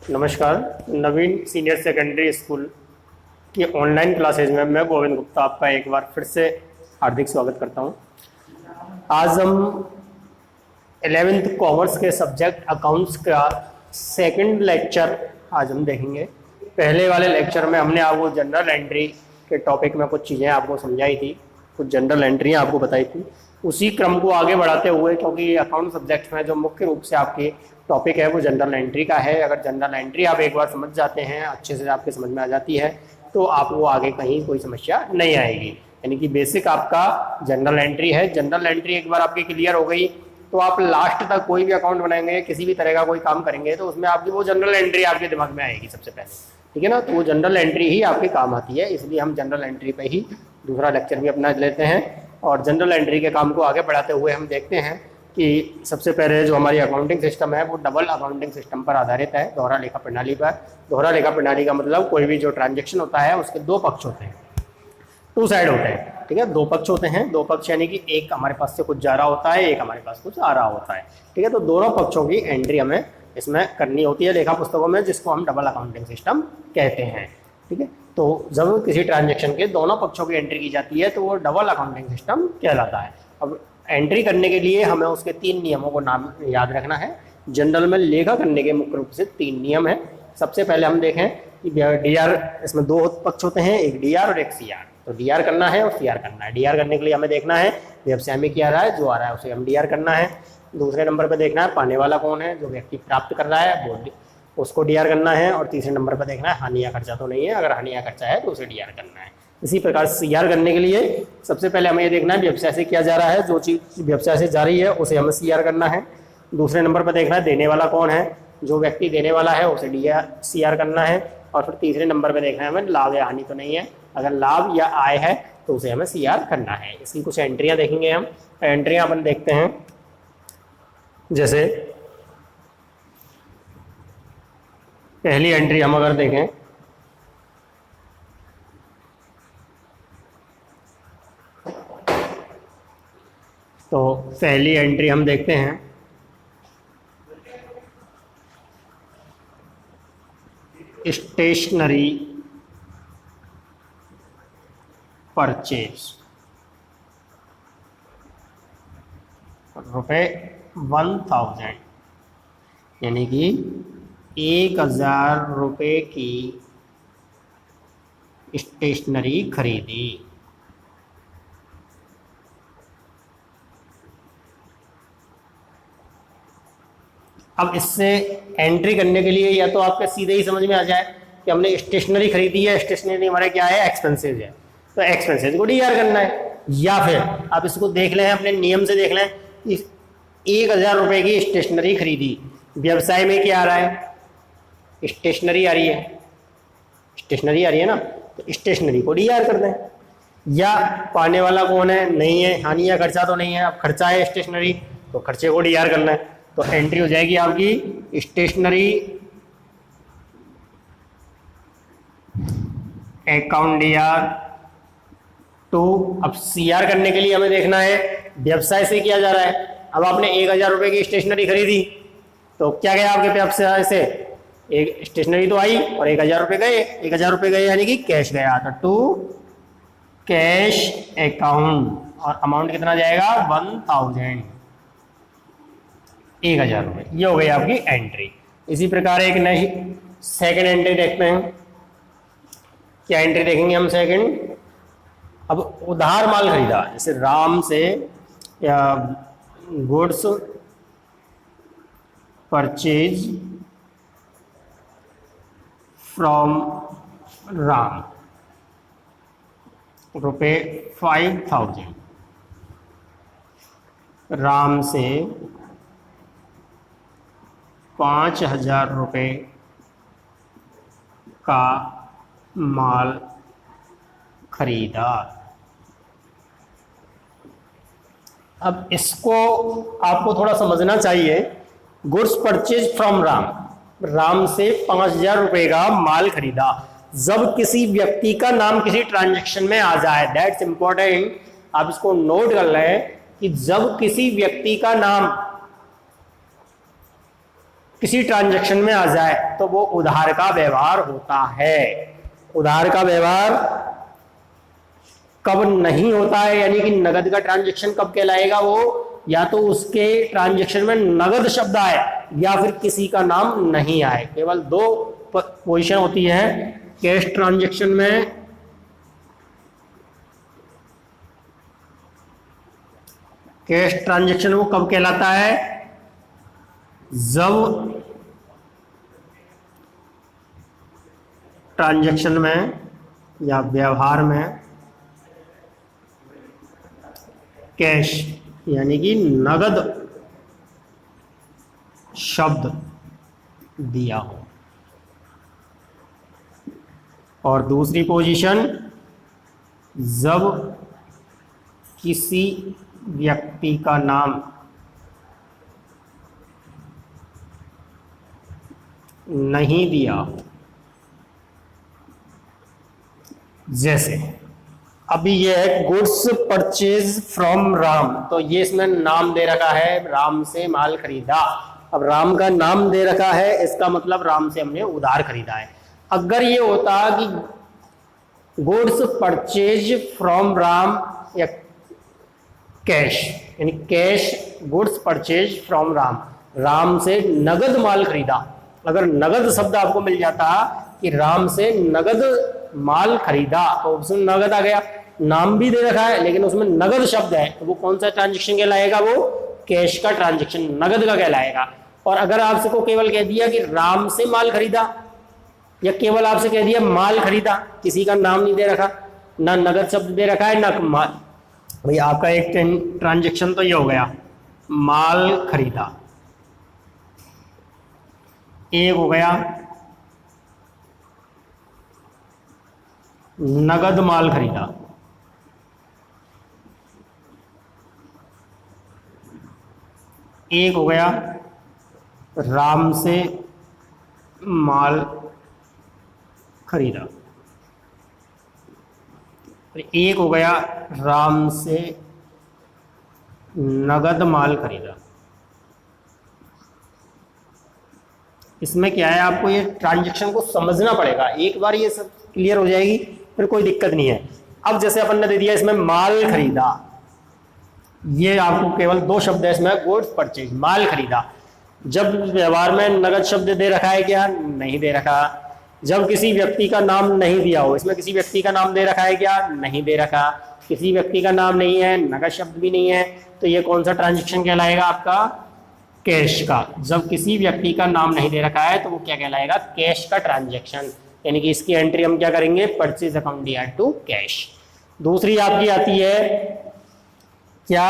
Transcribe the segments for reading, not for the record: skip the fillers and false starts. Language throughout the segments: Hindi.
नमस्कार। नवीन सीनियर सेकेंडरी स्कूल की ऑनलाइन क्लासेज में मैं गोविंद गुप्ता आपका एक बार फिर से हार्दिक स्वागत करता हूं। आज हम 11th कॉमर्स के सब्जेक्ट अकाउंट्स का सेकंड लेक्चर आज हम देखेंगे। पहले वाले लेक्चर में हमने आपको जनरल एंट्री के टॉपिक में कुछ चीज़ें आपको समझाई थी, कुछ जनरल एंट्रियाँ आपको बताई थी। उसी क्रम को आगे बढ़ाते हुए, क्योंकि अकाउंट सब्जेक्ट में जो मुख्य रूप से आपकी टॉपिक है वो जनरल एंट्री का है। अगर जनरल एंट्री आप एक बार समझ जाते हैं, अच्छे से आपके समझ में आ जाती है, तो आपको आगे कहीं कोई समस्या नहीं आएगी। यानी कि बेसिक आपका जनरल एंट्री है। जनरल एंट्री एक बार आपकी क्लियर हो गई तो आप लास्ट तक कोई भी अकाउंट बनाएंगे, किसी भी तरह का कोई काम करेंगे, तो उसमें आपकी वो जनरल एंट्री आपके दिमाग में आएगी सबसे पहले, ठीक है ना। तो वो जनरल एंट्री ही आपके काम आती है, इसलिए हम जनरल एंट्री पे ही दूसरा लेक्चर भी अपना लेते हैं। और जनरल एंट्री के काम को आगे बढ़ाते हुए हम देखते हैं कि सबसे पहले जो हमारी अकाउंटिंग सिस्टम है वो डबल अकाउंटिंग सिस्टम पर आधारित है, दोहरा लेखा प्रणाली पर। दोहरा लेखा प्रणाली का मतलब कोई भी जो ट्रांजेक्शन होता है उसके दो पक्ष होते हैं, टू साइड होते हैं, ठीक है। दो पक्ष होते हैं, दो पक्ष यानी कि एक हमारे पास से कुछ जा रहा होता है, एक हमारे पास कुछ आ रहा होता है, ठीक है। तो दोनों पक्षों की एंट्री हमें इसमें करनी होती है लेखा पुस्तकों में, जिसको हम डबल अकाउंटिंग सिस्टम कहते हैं, ठीक है। तो जब किसी ट्रांजेक्शन के दोनों पक्षों की एंट्री की जाती है तो वो डबल अकाउंटिंग सिस्टम कहलाता है। अब एंट्री करने के लिए हमें उसके 3 नियमों को नाम याद रखना है। जनरल में लेखा करने के मुख्य रूप से 3 नियम हैं। सबसे पहले हम देखें कि डीआर, इसमें 2 पक्ष होते हैं, एक डीआर और एक सीआर। तो डीआर करना है और सीआर करना है। डीआर करने के लिए हमें देखना है व्यवसाय में क्या आ रहा है, जो आ रहा है उसे हम डीआर करना है। दूसरे नंबर पर देखना है पाने वाला कौन है, जो व्यक्ति प्राप्त कर रहा है वो, उसको डीआर करना है। और तीसरे नंबर पर देखना है हानि या खर्चा तो नहीं है, अगर हानि या खर्चा है तो उसे डीआर करना है। इसी प्रकार सीआर करने के लिए सबसे पहले हमें ये देखना है व्यवसाय से क्या जा रहा है, जो चीज़ व्यवसाय से जा रही है उसे हमें सीआर करना है। दूसरे नंबर पर देखना है देने वाला कौन है, जो व्यक्ति देने वाला है उसे सीआर करना है। और फिर तीसरे नंबर पर देखना है हमें लाभ या हानि तो नहीं है, अगर लाभ या आय है तो उसे हमें सीआर करना है। इसकी कुछ एंट्रियाँ देखेंगे हम। एंट्रियाँ अपन देखते हैं, जैसे पहली एंट्री हम अगर देखें तो पहली एंट्री हम देखते हैं स्टेशनरी परचेज, रुपये 1000, यानी कि 1000 रुपये की स्टेशनरी खरीदी। अब इससे एंट्री करने के लिए या तो आपके सीधे ही समझ में आ जाए कि हमने स्टेशनरी खरीदी है, स्टेशनरी हमारा क्या है, एक्सपेंसेस है, तो एक्सपेंसेस को डीआर करना है। या फिर आप इसको देख लें, अपने नियम से देख लें, 1000 रुपये की स्टेशनरी खरीदी, व्यवसाय में क्या आ रहा है, स्टेशनरी आ रही है, स्टेशनरी आ रही है ना, तो स्टेशनरी को डीआर कर दें। या पाने वाला कौन है, नहीं है, हानि या खर्चा तो नहीं है, अब खर्चा है स्टेशनरी तो खर्चे को डीआर करना है। तो एंट्री हो जाएगी आपकी स्टेशनरी अकाउंट डीआर टू। अब सीआर करने के लिए हमें देखना है व्यवसाय से किया जा रहा है। अब आपने 1000 रुपये की स्टेशनरी खरीदी तो क्या गया आपके व्यवसाय से, एक स्टेशनरी तो आई और 1000 रुपये गए, 1000 रुपये गए यानी कि कैश गया, तो टू कैश अकाउंट। और अमाउंट कितना जाएगा, 1000, 1000 रुपये। ये हो गई आपकी एंट्री। इसी प्रकार एक नई सेकंड एंट्री देखते हैं। क्या एंट्री देखेंगे हम सेकंड। अब उधार माल खरीदा, जैसे राम से या गुड्स परचेज फ्रॉम राम, रुपये 5000। राम से 5000 रुपये का माल खरीदा। अब इसको आपको थोड़ा समझना चाहिए। Goods purchase from Ram, Ram से 5000 रुपये का माल खरीदा। जब किसी व्यक्ति का नाम किसी ट्रांजैक्शन में आ जाए, दैट्स इंपॉर्टेंट, आप इसको नोट कर लें कि जब किसी व्यक्ति का नाम किसी ट्रांजैक्शन में आ जाए तो वो उधार का व्यवहार होता है। उधार का व्यवहार कब नहीं होता है, यानी कि नगद का ट्रांजैक्शन कब कहलाएगा, वो या तो उसके ट्रांजैक्शन में नगद शब्द आए या फिर किसी का नाम नहीं आए। केवल दो पोजीशन होती है कैश ट्रांजैक्शन में। कैश ट्रांजैक्शन वो कब कहलाता है, जब ट्रांजैक्शन में या व्यवहार में कैश यानी कि नगद शब्द दिया हो। और दूसरी पोजीशन, जब किसी व्यक्ति का नाम नहीं दिया हो। जैसे अभी ये है गुड्स परचेज फ्रॉम राम, तो ये इसमें नाम दे रखा है राम से माल खरीदा। अब राम का नाम दे रखा है, इसका मतलब राम से हमने उधार खरीदा है। अगर ये होता कि गुड्स परचेज फ्रॉम राम या कैश, यानी cash goods purchase from Ram, Ram से नगद माल खरीदा। अगर नगद शब्द आपको मिल जाता कि राम से नगद माल खरीदा, तो उसमें नगद आ गया, नाम भी दे रखा है लेकिन उसमें नगद शब्द है, तो वो कौन सा ट्रांजैक्शन कहलाएगा, वो कैश का ट्रांजैक्शन, नगद का कहलाएगा। और अगर आपसे को केवल कह दिया कि राम से माल खरीदा या केवल आपसे कह दिया माल खरीदा, किसी का नाम नहीं दे रखा, ना नगद शब्द दे रखा है ना माल, भाई आपका एक ट्रांजैक्शन तो ये हो गया माल खरीदा, एक हो गया नगद माल खरीदा, एक हो गया राम से माल खरीदा, एक हो गया राम से नगद माल खरीदा। इसमें क्या है, आपको ये ट्रांजैक्शन को समझना पड़ेगा, एक बार ये सब क्लियर हो जाएगी फिर कोई दिक्कत नहीं है। अब जैसे अपन ने दे दिया इसमें माल खरीदा, ये आपको केवल दो शब्द है इसमें, गुड्स परचेज, माल खरीदा। जब व्यवहार में नगद शब्द दे रखा है क्या, नहीं दे रखा। जब किसी व्यक्ति का नाम नहीं दिया हो, इसमें किसी व्यक्ति का नाम दे रखा है क्या, नहीं दे रखा। किसी व्यक्ति का नाम नहीं है, नगद शब्द भी नहीं है, तो ये कौन सा ट्रांजैक्शन कहलाएगा आपका, कैश का। जब किसी व्यक्ति का नाम नहीं दे रखा है तो वो क्या कहलाएगा, कैश का ट्रांजैक्शन, यानी कि इसकी एंट्री हम क्या करेंगे, purchase account D to cash. दूसरी आपकी आती है क्या,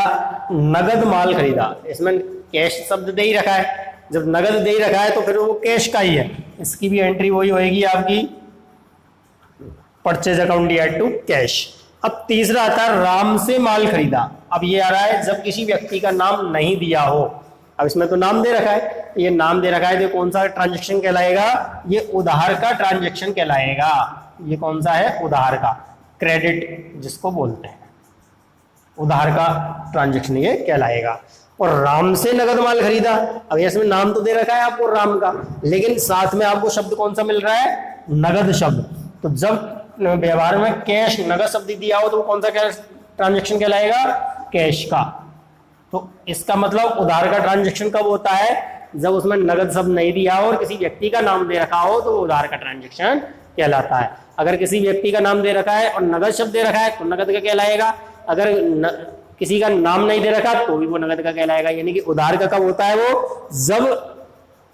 नगद माल खरीदा, इसमें कैश शब्द दे ही रखा है, जब नगद दे ही रखा है तो फिर वो कैश का ही है, इसकी भी एंट्री वही होएगी आपकी purchase account D to cash. अब तीसरा आता है राम से माल खरीदा। अब ये आ रहा है जब किसी व्यक्ति का नाम नहीं दिया हो। अब इसमें तो नाम दे रखा है, ये नाम दे रखा है, तो कौन सा ट्रांजैक्शन कहलाएगा, ये उधार का ट्रांजैक्शन कहलाएगा। ये कौन सा है, उधार का, क्रेडिट जिसको बोलते हैं, उधार का ट्रांजैक्शन ये कहलाएगा। और राम से नगद माल खरीदा, अब इसमें नाम तो दे रखा है आपको राम का, लेकिन साथ में आपको शब्द कौन सा मिल रहा है, नगद शब्द। तो जब व्यवहार में कैश नगद शब्द दिया हो तो वो कौन सा ट्रांजैक्शन कहलाएगा, कैश का। तो इसका मतलब उधार का ट्रांजैक्शन कब होता है, जब उसमें नगद शब्द नहीं दिया हो और किसी व्यक्ति का नाम दे रखा हो, तो उधार का ट्रांजैक्शन कहलाता है। अगर किसी व्यक्ति का नाम दे रखा है और नगद शब्द दे रखा है तो नगद का कहलाएगा, अगर किसी का नाम नहीं दे रखा तो भी वो नगद का कहलाएगा। यानी कि उधार का कब होता है, वो जब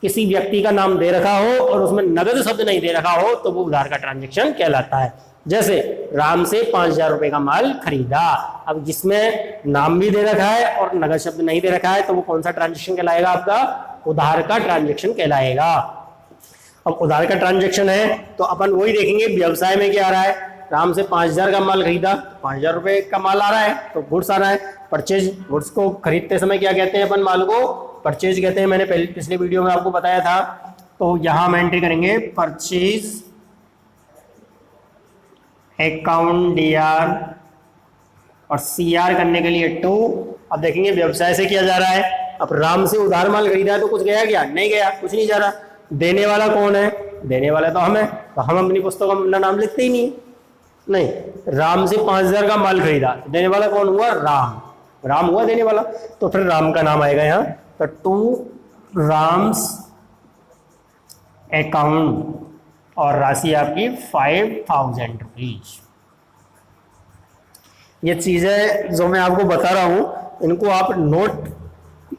किसी व्यक्ति का नाम दे रखा हो और उसमें नगद शब्द नहीं दे रखा हो तो वो उधार का ट्रांजैक्शन कहलाता है। जैसे राम से 5,000 रुपए का माल खरीदा, अब जिसमें नाम भी दे रखा है और नगद शब्द नहीं दे रखा है तो वो कौन सा ट्रांजैक्शन कहलाएगा, आपका उधार का ट्रांजैक्शन कहलाएगा। अब उधार का ट्रांजैक्शन है तो अपन वही देखेंगे व्यवसाय में क्या आ रहा है, राम से 5,000 का माल खरीदा, 5,000 रुपए का माल आ रहा है तो गुड्स आ रहा है। परचेज, गुड्स को खरीदते समय क्या कहते हैं अपन, माल को परचेज कहते हैं, मैंने पिछले वीडियो में आपको बताया था। तो यहां हम एंट्री करेंगे परचेज अकाउंट डीआर और सीआर करने के लिए 2। अब देखेंगे व्यवसाय से किया जा रहा है अब राम से उधार माल खरीदा है तो कुछ गया क्या? नहीं गया, कुछ नहीं जा रहा। देने वाला कौन है? देने वाला तो हम है, तो हम अपनी पुस्तकों में अपना नाम लिखते ही नहीं। राम से 5,000 का माल खरीदा, देने वाला कौन हुआ? राम। राम हुआ देने वाला, तो फिर राम का नाम आएगा यहाँ, तो टू राम्स अकाउंट, और राशि आपकी 5,000 रुपीज। ये चीजें जो मैं आपको बता रहा हूं, इनको आप नोट,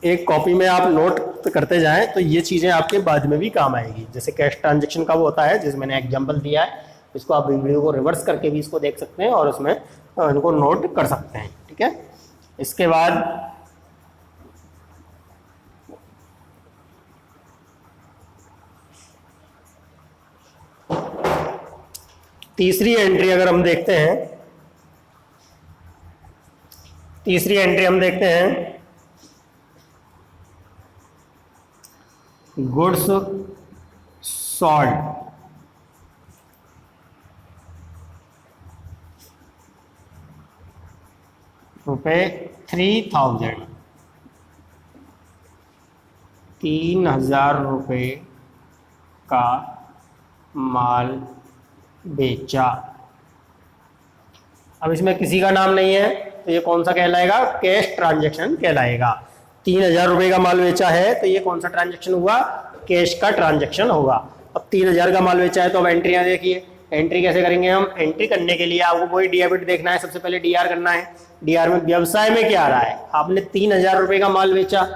एक कॉपी में आप नोट करते जाएं, तो ये चीजें आपके बाद में भी काम आएगी। जैसे कैश ट्रांजेक्शन का वो होता है, जिसमें मैंने एग्जांपल दिया है, इसको आप वीडियो को रिवर्स करके भी इसको देख सकते हैं और उसमें इनको नोट कर सकते हैं। ठीक है, इसके बाद तीसरी एंट्री अगर हम देखते हैं, तीसरी एंट्री हम देखते हैं गुड्स सॉल्ड, रुपये 3,000, 3,000 रुपये का माल बेचा। अब इसमें किसी का नाम नहीं है, तो ये कौन सा कहलाएगा? कैश ट्रांजैक्शन कहलाएगा। 3,000 रुपये का माल बेचा है, तो ये कौन सा ट्रांजैक्शन हुआ? कैश का ट्रांजैक्शन होगा। अब 3,000 का माल बेचा है, तो अब एंट्रियां देखिए, एंट्री कैसे करेंगे हम? एंट्री करने के लिए आपको वही डेबिट देखना है, सबसे पहले डीआर करना है। डीआर में व्यवसाय में क्या आ रहा है? आपने 3,000 रुपये का माल बेचा,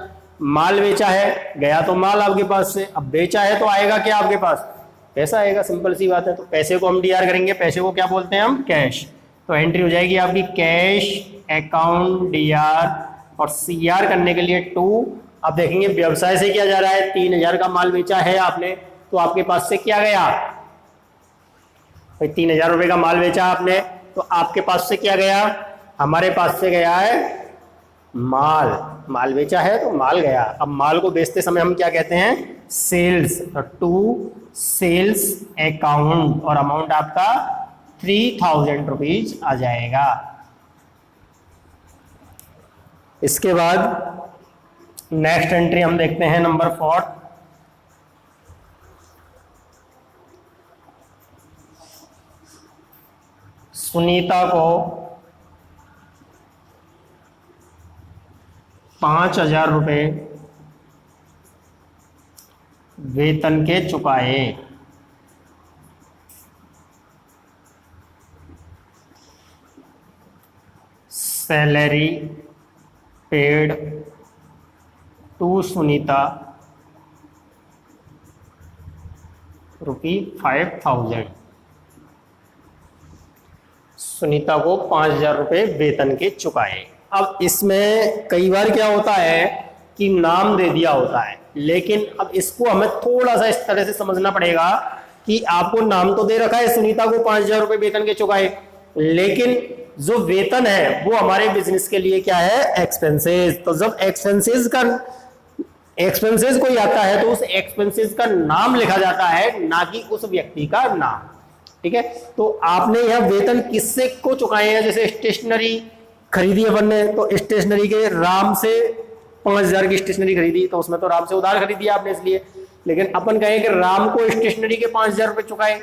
माल बेचा है, गया तो माल आपके पास से, अब बेचा है तो आएगा क्या आपके पास? पैसा आएगा, सिंपल सी बात है। तो पैसे को हम डीआर करेंगे, पैसे को क्या बोलते हैं हम? कैश। तो एंट्री हो जाएगी आपकी कैश अकाउंट डीआर, और सीआर करने के लिए 2। अब देखेंगे व्यवसाय से क्या जा रहा है? 3,000 का माल बेचा है आपने, तो आपके पास से क्या गया भाई? 3,000 रुपये का माल बेचा आपने, तो आपके पास से क्या गया? हमारे पास से गया है माल। माल बेचा है तो माल गया। अब माल को बेचते समय हम क्या कहते हैं? सेल्स। तो 2 सेल्स अकाउंट, और अमाउंट आपका 3,000 रुपीज आ जाएगा। इसके बाद नेक्स्ट एंट्री हम देखते हैं नंबर 4। सुनीता को 5,000 रुपये वेतन के चुकाए। Salary paid to Sunita ₹5,000। Sunita को 5,000 रुपये वेतन के चुकाए। अब इसमें कई बार क्या होता है कि नाम दे दिया होता है, लेकिन अब इसको हमें थोड़ा सा इस तरह से समझना पड़ेगा कि आपको नाम तो दे रखा है सुनीता को 5,000 रुपये वेतन के चुकाए, लेकिन जो वेतन है वो हमारे बिजनेस के लिए क्या है? एक्सपेंसेस। तो जब एक्सपेंसेस कोई आता है तो उस एक्सपेंसेस का नाम लिखा जाता है, ना कि उस व्यक्ति का नाम। ठीक है, तो आपने यह वेतन किससे को चुकाए हैं? जैसे स्टेशनरी खरीदी अपन ने, तो स्टेशनरी के राम से 5,000 की स्टेशनरी खरीदी, तो उसमें तो राम से उधार खरीदी आपने इसलिए, लेकिन अपन कहें कि राम को स्टेशनरी के 5,000 रुपये चुकाए।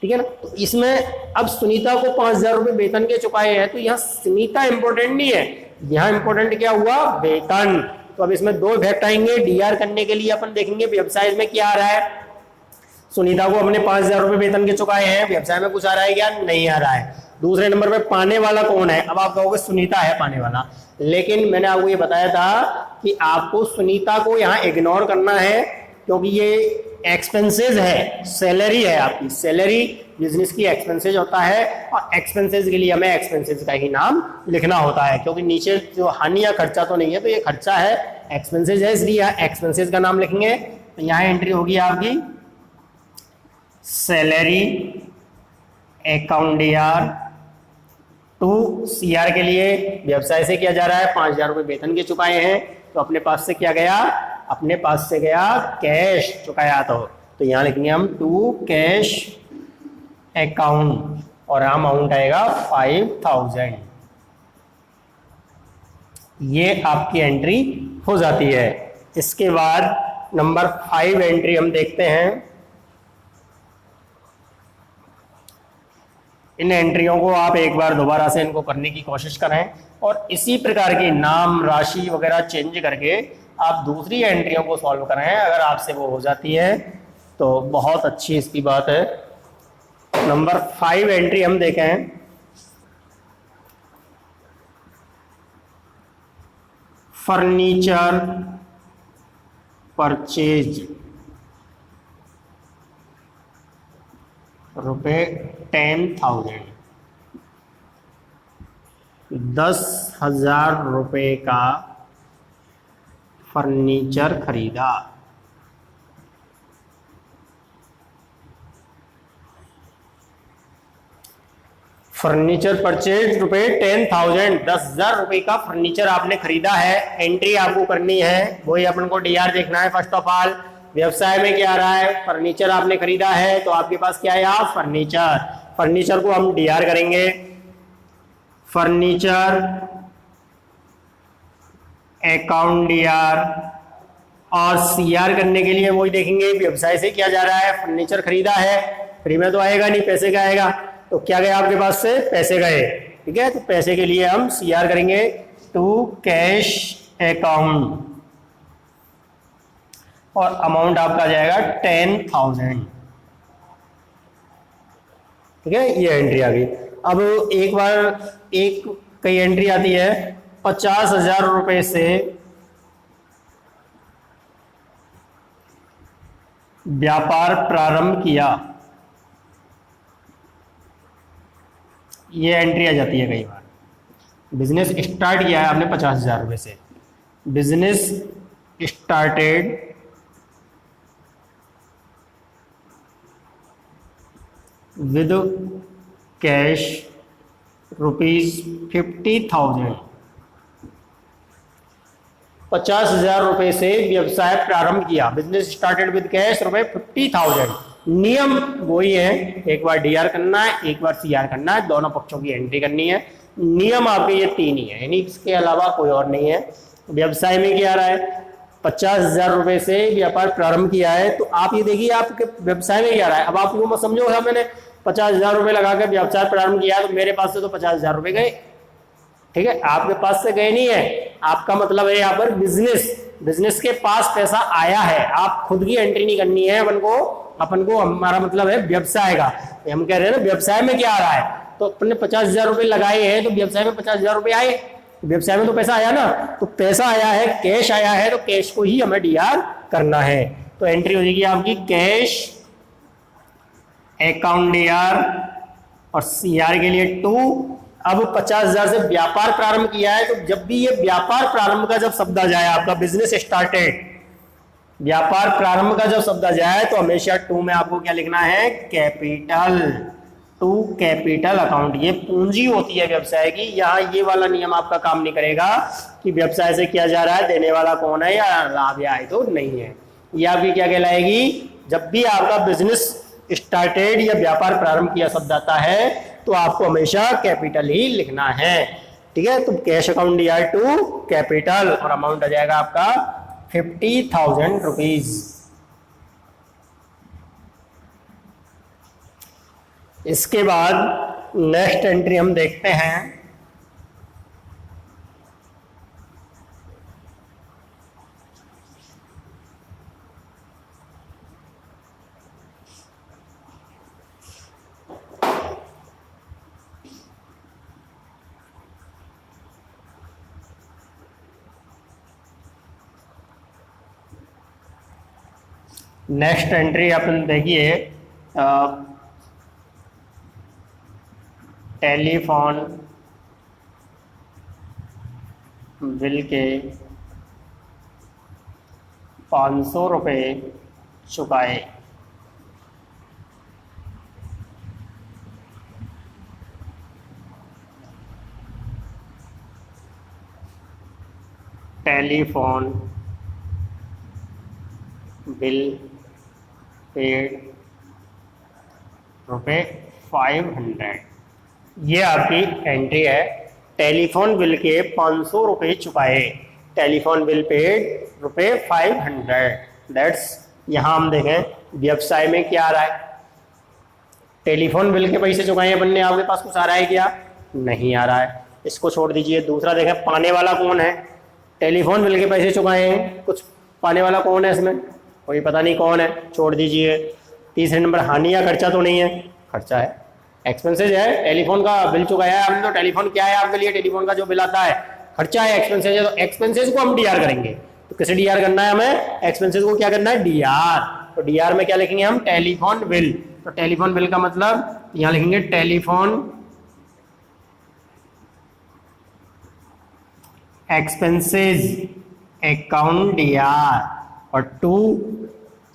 ठीक है ना, तो इसमें अब सुनीता को 5,000 रुपये वेतन के चुकाए हैं, तो यहाँ सुनीता इंपॉर्टेंट नहीं है, यहाँ इंपॉर्टेंट क्या हुआ? वेतन। तो अब इसमें 2 इफेक्ट आएंगे। डीआर करने के लिए अपन देखेंगे व्यवसाय में क्या आ रहा है। सुनीता को हमने 5,000 रुपये वेतन के चुकाए हैं, व्यवसाय में कुछ आ रहा है क्या? नहीं आ रहा है। दूसरे नंबर पे पाने वाला कौन है? अब आप कहोगे सुनीता है पाने वाला, लेकिन मैंने आपको ये बताया था कि आपको सुनीता को यहाँ इग्नोर करना है, क्योंकि ये एक्सपेंसेस है, सैलरी है आपकी। सैलरी बिजनेस की एक्सपेंसेस होता है, और एक्सपेंसेस के लिए हमें एक्सपेंसेस का ही नाम लिखना होता है, क्योंकि नीचे जो हानि या खर्चा तो नहीं है, तो ये खर्चा है, एक्सपेंसेस है, इसलिए यहाँ एक्सपेंसेस का नाम लिखेंगे। तो यहाँ एंट्री होगी आपकी salary account DR to CR के लिए व्यवसाय से किया जा रहा है, 5,000 रुपये वेतन के चुकाए हैं, तो अपने पास से क्या गया? अपने पास से गया कैश चुकाया। तो यहाँ लिखेंगे हम टू कैश अकाउंट, और अमाउंट आएगा 5,000। ये आपकी एंट्री हो जाती है। इसके बाद नंबर 5 एंट्री हम देखते हैं। इन एंट्रियों को आप एक बार दोबारा से इनको करने की कोशिश करें और इसी प्रकार की नाम राशि वगैरह चेंज करके आप दूसरी एंट्रियों को सॉल्व करें। अगर आपसे वो हो जाती है तो बहुत अच्छी इसकी बात है। नंबर 5 एंट्री हम देखें। फर्नीचर परचेज रुपए 10,000, 10,000 रुपये का फर्नीचर खरीदा। फर्नीचर परचेज रुपए 10,000, 10,000 रुपये का फर्नीचर आपने खरीदा है। एंट्री आपको करनी है, वही अपन को डीआर देखना है। फर्स्ट ऑफ ऑल व्यवसाय में क्या आ रहा है, फर्नीचर आपने खरीदा है तो आपके पास क्या है, आप फर्नीचर। फर्नीचर को हम डीआर करेंगे। फर्नीचर अकाउंट डीआर, और सीआर करने के लिए वही देखेंगे व्यवसाय से क्या जा रहा है, फर्नीचर खरीदा है, फ्री में तो आएगा नहीं, पैसे का आएगा। तो क्या गए आपके पास से, पैसे गए। ठीक है, तो पैसे के लिए हम सीआर करेंगे टू कैश अकाउंट, और अमाउंट आपका जाएगा 10,000। ठीक है, ये एंट्री आ गई। अब एक बार एक कई एंट्री आती है, 50,000 रुपए से व्यापार प्रारंभ किया। ये एंट्री आ जाती है कई बार। बिजनेस स्टार्ट किया है आपने 50,000 रुपए से, बिजनेस स्टार्टेड विद कैश ₹50,000। 50,000 रुपए से व्यवसाय प्रारंभ किया, बिजनेस स्टार्टेड विद कैश ₹50,000। नियम वही है, एक बार डीआर करना है, एक बार सीआर करना है, दोनों पक्षों की एंट्री करनी है। नियम आपके ये 3 ही है, यानी इसके अलावा कोई और नहीं है। व्यवसाय में क्या आ रहा है, 50,000 रुपए से व्यापार प्रारंभ किया है, तो आप ये देखिए आपके व्यवसाय में क्या आ रहा है। अब आप लोग समझो, मैंने 50,000 रुपए लगा के व्यवसाय प्रारंभ किया तो मेरे पास से तो 50,000 रुपए गए। ठीक है, आपके पास से गए नहीं है, आपका मतलब है यहाँ पर बिजनेस के पास पैसा आया है। आप खुद की एंट्री नहीं करनी है अपन को हमारा मतलब है व्यवसाय का। हम कह रहे हैं ना व्यवसाय में क्या आ रहा है, तो अपन ने 50,000 रुपए लगाए हैं तो व्यवसाय में 50,000 रुपए आए, व्यवसाय में तो पैसा आया ना, तो पैसा आया है, कैश आया है, तो कैश को ही हमें डीआर करना है। तो एंट्री हो जाएगी आपकी कैश अकाउंट डीआर, और सीआर के लिए 2। अब 50,000 से व्यापार प्रारंभ किया है, तो जब भी ये व्यापार प्रारंभ का जब शब्द आ जाए, आपका बिजनेस स्टार्टेड, व्यापार प्रारंभ का जब शब्द आ जाए, तो हमेशा 2 में आपको क्या लिखना है, कैपिटल, टू कैपिटल अकाउंट। ये पूंजी होती है व्यवसाय की। यहाँ ये वाला नियम आपका काम नहीं करेगा कि व्यवसाय से किया जा रहा है, देने वाला कौन है, या लाभ या आय तो नहीं है। ये आपकी क्या कहलाएगी, जब भी आपका बिजनेस स्टार्टेड या व्यापार प्रारंभ किया शब्द आता है तो आपको हमेशा कैपिटल ही लिखना है। ठीक है, तो cash account DR to capital, और अमाउंट आ जाएगा आपका 50,000 रुपीज। इसके बाद नेक्स्ट एंट्री हम देखते हैं। नेक्स्ट एंट्री अपन देखिए, टेलीफोन बिल के 500 रुपये चुकाए। Telephone bill paid ₹500। ये आपकी एंट्री है, टेलीफोन बिल के 500 रुपये चुकाए। Telephone bill paid ₹500। दैट्स, यहाँ हम देखें व्यवसाय में क्या आ रहा है, टेलीफोन बिल के पैसे चुकाए अपन ने, आपके पास कुछ आ रहा है क्या, नहीं आ रहा है, इसको छोड़ दीजिए। दूसरा देखें पाने वाला कौन है, टेलीफोन बिल के पैसे चुकाए हैं, कुछ पाने वाला कौन है इसमें, कोई पता नहीं कौन है, छोड़ दीजिए। तीसरे नंबर हानि या खर्चा तो नहीं है, खर्चा है, एक्सपेंसेज है, टेलीफोन का बिल चुकाया है हमने, तो टेलीफोन क्या है आपके लिए, टेलीफोन का जो बिल आता है खर्चा है, एक्सपेंसेज है, तो एक्सपेंसेज को हम डीआर करेंगे। तो किसे डीआर करना है हमें, एक्सपेंसेज को क्या करना है, डीआर। तो डीआर में क्या लिखेंगे हम, टेलीफोन बिल। तो टेलीफोन बिल का मतलब यहाँ लिखेंगे टेलीफोन एक्सपेंसेज अकाउंट डीआर। और 2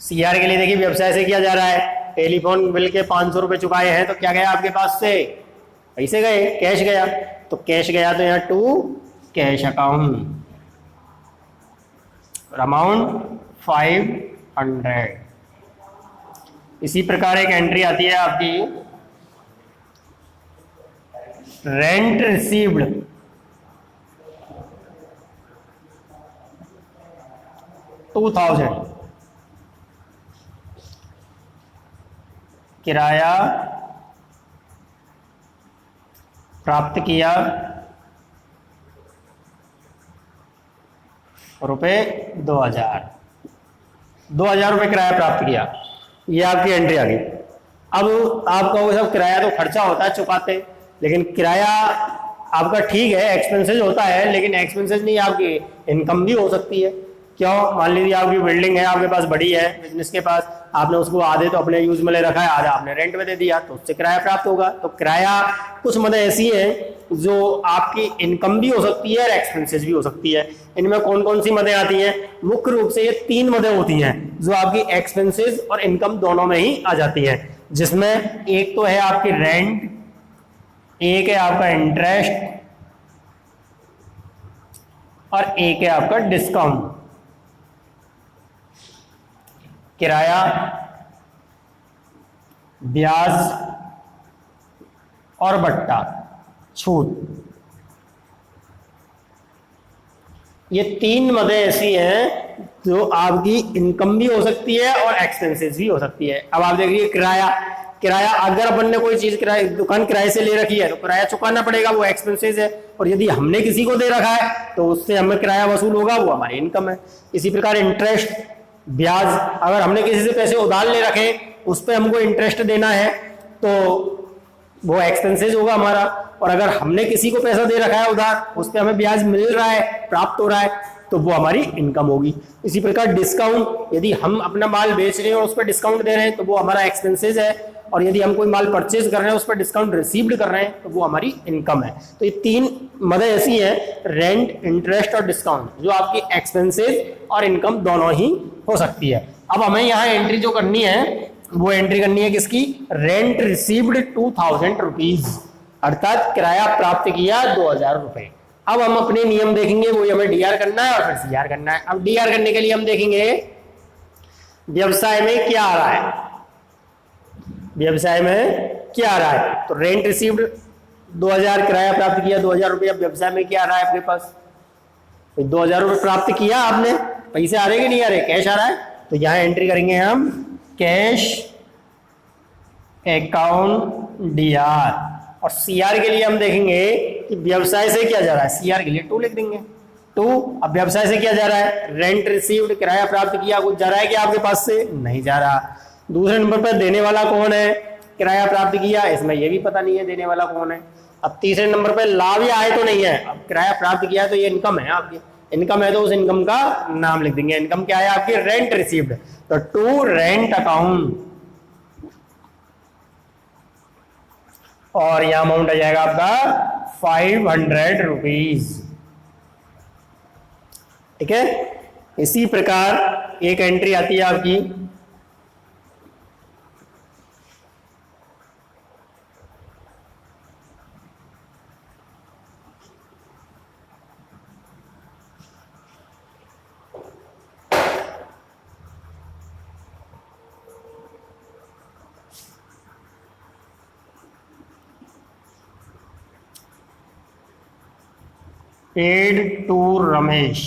सीआर के लिए देखिए व्यवसाय से किया जा रहा है, टेलीफोन बिल के 500 रुपए चुकाए हैं, तो क्या गया आपके पास से, पैसे गए, कैश गया, तो कैश गया, तो यहाँ 2 कैश अकाउंट, अमाउंट 500। इसी प्रकार एक एंट्री आती है आपकी रेंट रिसीव्ड, $2000, किराया प्राप्त किया ₹2000, ₹2000 किराया प्राप्त किया, ये आपकी एंट्री आ गई। अब आप कहोगे सब किराया तो खर्चा होता है चुकाते, लेकिन किराया आपका ठीक है, एक्सपेंसेस होता है, लेकिन एक्सपेंसेस नहीं, आपकी इनकम भी हो सकती है। क्यों, मान लीजिए आपकी बिल्डिंग है, आपके पास बड़ी है, बिजनेस के पास, आपने उसको आधे तो अपने यूज में ले रखा है, आधा आपने रेंट में दे दिया, तो उससे किराया प्राप्त होगा। तो किराया कुछ मदें ऐसी हैं जो आपकी इनकम भी हो सकती है और एक्सपेंसेस भी हो सकती है। इनमें कौन कौन सी मदें आती हैं, मुख्य रूप से ये 3 मदें होती हैं जो आपकी एक्सपेंसेस और इनकम दोनों में ही आ जाती हैं, जिसमें एक तो है आपकी रेंट, एक है आपका इंटरेस्ट, और एक है आपका डिस्काउंट। किराया, ब्याज और बट्टा, छूट, ये 3 मदें ऐसी हैं जो आपकी इनकम भी हो सकती है और एक्सपेंसेस भी हो सकती है। अब आप देखिए किराया, किराया अगर अपन ने कोई चीज किराए, दुकान किराए से ले रखी है तो किराया चुकाना पड़ेगा, वो एक्सपेंसेस है। और यदि हमने किसी को दे रखा है तो उससे हमें किराया वसूल होगा, वो हमारी इनकम है। इसी प्रकार इंटरेस्ट, ब्याज, अगर हमने किसी से पैसे उधार ले रखे, उस पर हमको इंटरेस्ट देना है तो वो एक्सपेंसेस होगा हमारा। और अगर हमने किसी को पैसा दे रखा है उधार, उस पर हमें ब्याज मिल रहा है, प्राप्त हो रहा है, तो वो हमारी इनकम होगी। इसी प्रकार डिस्काउंट, यदि हम अपना माल बेच रहे हैं और उस पर डिस्काउंट दे रहे हैं तो वो हमारा एक्सपेंसेस है। और यदि हम कोई माल परचेज कर रहे हैं, उस पर डिस्काउंट रिसीव्ड कर रहे हैं, तो वो हमारी इनकम है। तो ये 3 मदें ऐसी हैं, रेंट, इंटरेस्ट और डिस्काउंट, जो आपकी एक्सपेंसेस और इनकम दोनों ही हो सकती है। अब हमें यहाँ एंट्री जो करनी है, वो एंट्री करनी है किसकी, रेंट रिसीव्ड 2000 रुपीज, अर्थात किराया प्राप्त किया 2000 रुपए। अब हम अपने नियम देखेंगे, वो हमें डीआर करना है और फिर सीआर करना है। अब डीआर करने के लिए हम देखेंगे व्यवसाय में क्या आ रहा है, व्यवसाय में क्या आ रहा है। तो रेंट रिसीव्ड 2000, किराया प्राप्त किया 2000 रुपये। अब व्यवसाय में क्या आ रहा है आपके पास, 2000 रुपये प्राप्त किया आपने, पैसे आ रहे कि नहीं आ रहे, कैश आ रहा है। तो यहाँ एंट्री करेंगे हम कैश अकाउंट डीआर। और सीआर के लिए हम देखेंगे कि व्यवसाय से क्या जा रहा है, सीआर के लिए 2 लिख देंगे, 2। अब व्यवसाय से क्या जा रहा है, रेंट रिसीव्ड, किराया प्राप्त किया, कुछ जा रहा है कि आपके पास से, नहीं जा रहा। दूसरे नंबर पर देने वाला कौन है, किराया प्राप्त किया, इसमें यह भी पता नहीं है देने वाला कौन है। अब तीसरे नंबर पर लाभ या आय तो नहीं है, अब किराया प्राप्त किया तो ये इनकम है आपकी, इनकम है तो उस इनकम का नाम लिख देंगे। इनकम क्या है आपकी, रेंट रिसीव्ड, तो 2 रेंट अकाउंट। और यह अमाउंट आ जाएगा आपका 500 रुपीज, ठीक है। इसी प्रकार एक एंट्री आती है आपकी पेड टू रमेश।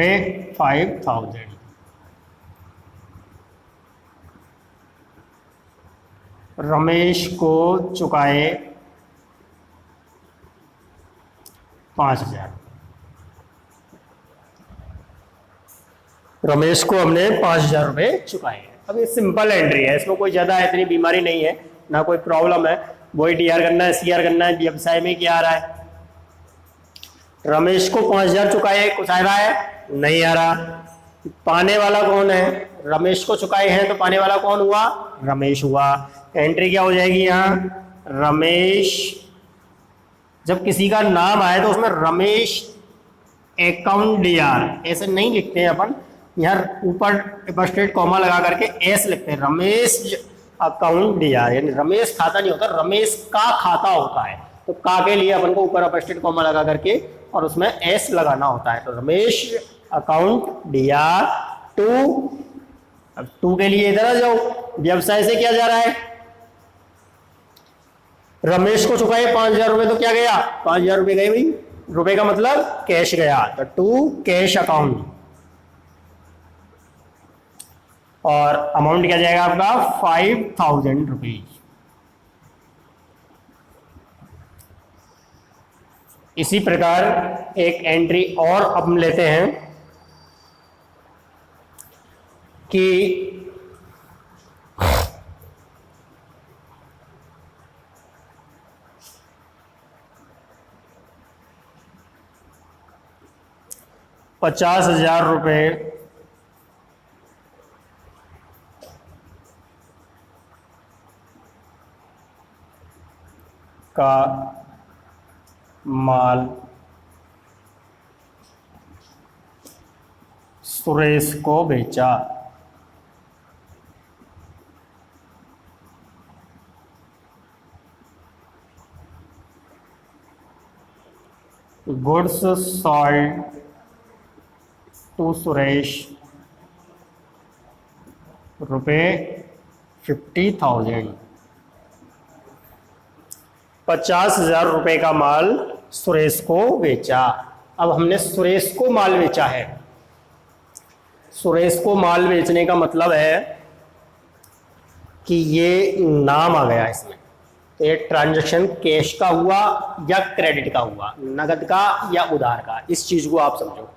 रुपये 5000। रमेश को चुकाए 5000। रमेश को हमने 5000 रुपये चुकाए। अब ये सिंपल एंट्री है, इसमें कोई ज़्यादा इतनी बीमारी नहीं है, ना कोई प्रॉब्लम है। वही डीआर करना है, सीआर करना है। व्यवसाय में क्या आ रहा है, रमेश को 5000 चुकाए, कुछ आ रहा है, नहीं आ रहा। पाने वाला कौन है, रमेश को चुकाए हैं तो पाने वाला कौन हुआ, रमेश हुआ। एंट्री क्या हो जाएगी यहाँ, रमेश। जब किसी का नाम आए तो उसमें रमेश अकाउंट डीआर ऐसे नहीं लिखते हैं अपन, यहाँ ऊपर स्ट्रेट कॉमा लगा करके एस लिखते हैं, रमेश अकाउंट डीआर। यानी रमेश खाता नहीं होता, रमेश का खाता होता है। तो का के लिए अपन को ऊपर स्ट्रेट कॉमा लगा करके और उसमें एस लगाना होता है। तो रमेश अकाउंट डीआर टू। अब टू के लिए इधर आ जाओ, व्यवसाय से क्या जा रहा है, रमेश को चुकाए 5000 रुपए, तो क्या गया, 5000 रुपए गए भाई। रुपए का मतलब कैश गया, तो टू कैश अकाउंट। और अमाउंट क्या जाएगा आपका 5000 रुपीज। इसी प्रकार एक एंट्री और अब लेते हैं कि ₹50,000 का माल सुरेश को बेचा। Goods sold to Suresh ₹50,000। 50,000 रुपए का माल सुरेश को बेचा। अब हमने सुरेश को माल बेचा है। सुरेश को माल बेचने का मतलब है कि ये नाम आ गया इसमें, तो ये ट्रांजैक्शन कैश का हुआ या क्रेडिट का हुआ, नगद का या उधार का, इस चीज को आप समझो।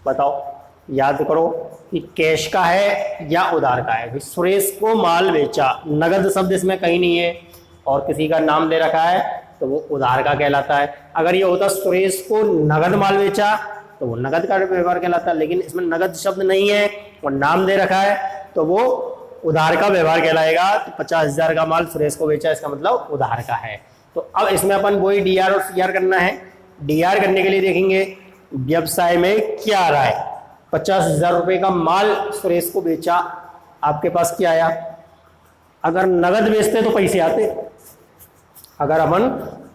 बताओ, याद करो कि कैश का है या उधार का है। सुरेश को माल बेचा, नगद शब्द इसमें कहीं नहीं है और किसी का नाम दे रखा है तो वो उधार का कहलाता है। अगर ये होता सुरेश को नगद माल बेचा तो वो नगद का व्यवहार कहलाता है, लेकिन इसमें नगद शब्द नहीं है और नाम दे रखा है तो वो उधार का व्यवहार कहलाएगा। तो 50,000 का माल सुरेश को बेचा, इसका मतलब उधार का है। तो अब इसमें अपन वही डीआर और सीआर करना है। डीआर करने के लिए देखेंगे व्यवसाय में क्या आ रहा है, 50,000 रुपए का माल सुरेश को बेचा, आपके पास क्या आया। अगर नगद बेचते तो पैसे आते, अगर अपन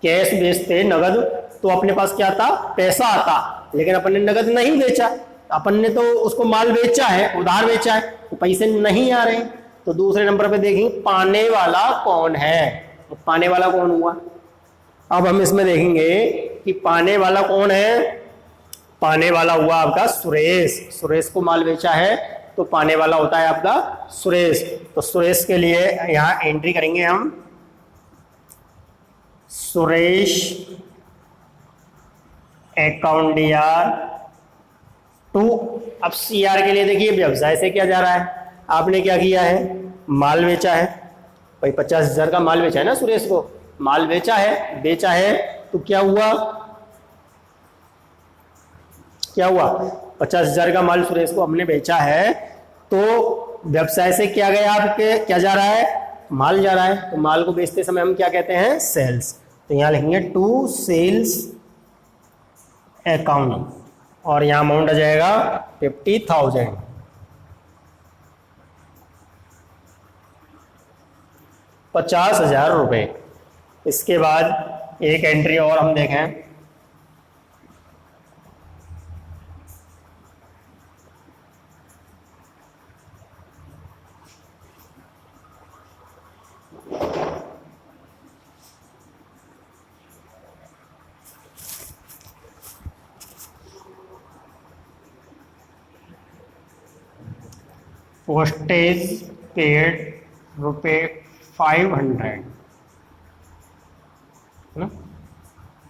कैश बेचते नगद तो अपने पास क्या आता, पैसा आता। लेकिन अपन ने नगद नहीं बेचा, अपन ने तो उसको माल बेचा है, उधार बेचा है, तो पैसे नहीं आ रहे। तो दूसरे नंबर पे देखेंगे पाने वाला कौन है, तो पाने वाला कौन हुआ। अब हम इसमें देखेंगे कि पाने वाला कौन है। पाने वाला हुआ आपका सुरेश। सुरेश को माल बेचा है तो पाने वाला होता है आपका सुरेश। तो सुरेश के लिए यहां एंट्री करेंगे हम, सुरेश अकाउंट डीआर टू। अब सीआर के लिए देखिए व्यवसाय से क्या जा रहा है, आपने क्या किया है, माल बेचा है भाई, 50,000 का माल बेचा है ना सुरेश को, माल बेचा है तो क्या हुआ, 50,000 का माल सुरेश को हमने बेचा है तो व्यवसाय से क्या गया आपके, क्या जा रहा है, माल जा रहा है। तो माल को बेचते समय हम क्या कहते हैं, सेल्स। तो यहां लिखेंगे टू सेल्स अकाउंट और यहां अमाउंट आ जाएगा 50,000। 50,000 रुपए। इसके बाद एक एंट्री और हम देखें, पोस्टेज पेड ₹500 है ना,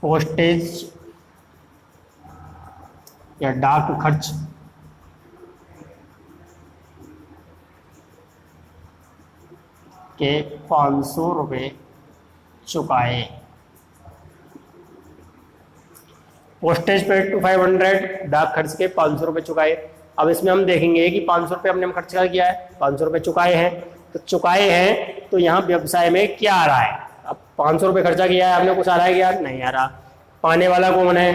पोस्टेज या डाक खर्च के ₹500 चुकाए। पोस्टेज पेड टू 500, डाक खर्च के ₹500 चुकाए। अब इसमें हम देखेंगे कि ₹500 हमने खर्च किया है, ₹500 चुकाए हैं। तो चुकाए हैं तो यहाँ व्यवसाय में क्या आ रहा है? अब ₹500 खर्चा किया है आपने, कुछ आ रहा है क्या? नहीं आ रहा। पाने वाला कौन है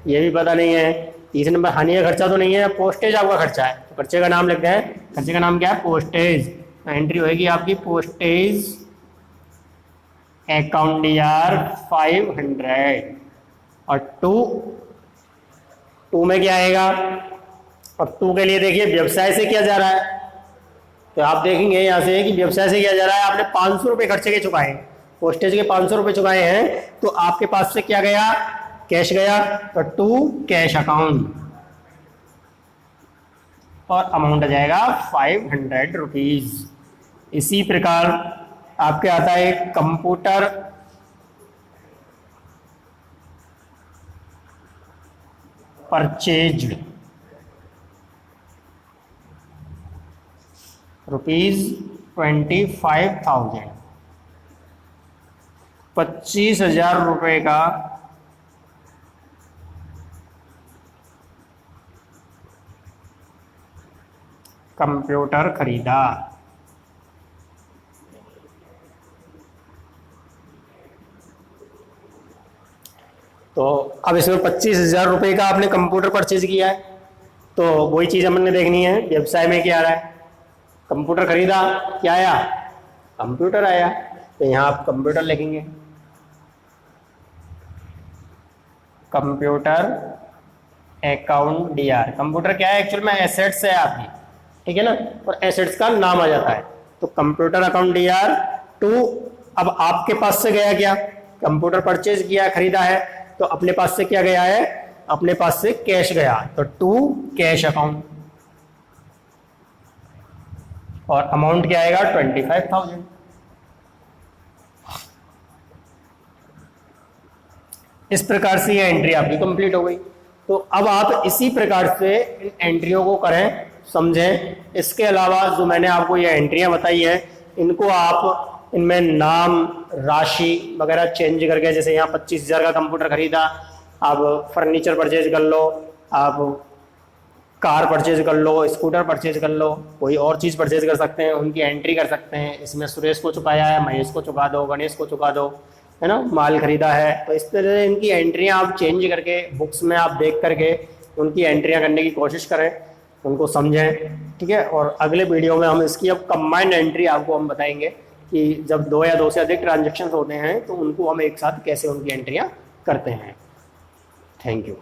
ये भी पता नहीं है। तीसरे नंबर हानि खर्चा तो नहीं है, पोस्टेज आपका खर्चा है, तो खर्चे का नाम लिखते हैं। खर्चे का नाम क्या है? पोस्टेज। एंट्री होगी आपकी पोस्टेज अकाउंट DR 500। और टू में क्या आएगा? अब टू के लिए देखिए व्यवसाय से क्या जा रहा है, तो आप देखेंगे यहाँ से कि व्यवसाय से क्या जा रहा है। आपने ₹500 खर्चे के चुकाए, पोस्टेज के ₹500 चुकाए हैं, तो आपके पास से क्या गया? कैश गया। तो टू कैश अकाउंट और अमाउंट आ जाएगा ₹500। इसी प्रकार आपके आता है कंप्यूटर परचेज्ड ₹25,000, ₹25,000 का कंप्यूटर खरीदा। तो अब इसमें ₹25,000 का आपने कंप्यूटर परचेज किया है, तो वही चीज़ हमने देखनी है व्यवसाय में क्या आ रहा है। कंप्यूटर खरीदा, क्या आया? कंप्यूटर आया। तो यहाँ आप कंप्यूटर लिखेंगे, कंप्यूटर अकाउंट DR। कंप्यूटर क्या है? एक्चुअल में एसेट्स है आपकी, ठीक है ना, और एसेट्स का नाम आ जाता है। तो कंप्यूटर अकाउंट DR टू, अब आपके पास से गया क्या? कंप्यूटर परचेज किया, खरीदा है, तो अपने पास से क्या गया है? अपने पास से कैश गया, तो टू कैश अकाउंट। और अमाउंट क्या आएगा? 25,000। इस प्रकार से ये एंट्री आपकी कंप्लीट हो गई। तो अब आप इसी प्रकार से इन एंट्रियों को करें, समझें। इसके अलावा जो मैंने आपको ये एंट्रियां बताई हैं, इनको आप इनमें नाम, राशि वगैरह चेंज करके, जैसे यहाँ 25,000 का कंप्यूटर खरीदा, आप फर्नीचर परचेज कर लो, आप कार परचेज कर लो, स्कूटर परचेज कर लो, कोई और चीज़ परचेज कर सकते हैं, उनकी एंट्री कर सकते हैं। इसमें सुरेश को चुकाया है, महेश को चुका दो, गणेश को चुका दो, है ना, माल खरीदा है। तो इस तरह से इनकी एंट्रियां आप चेंज करके बुक्स में आप देख करके उनकी एंट्रियां करने की कोशिश करें, उनको समझें, ठीक है। और अगले वीडियो में हम इसकी अब कंबाइंड एंट्री आपको हम बताएंगे कि जब 2 या 2 से अधिक ट्रांजेक्शन होते हैं तो उनको हम एक साथ कैसे उनकी एंट्रियाँ करते हैं। Thank you.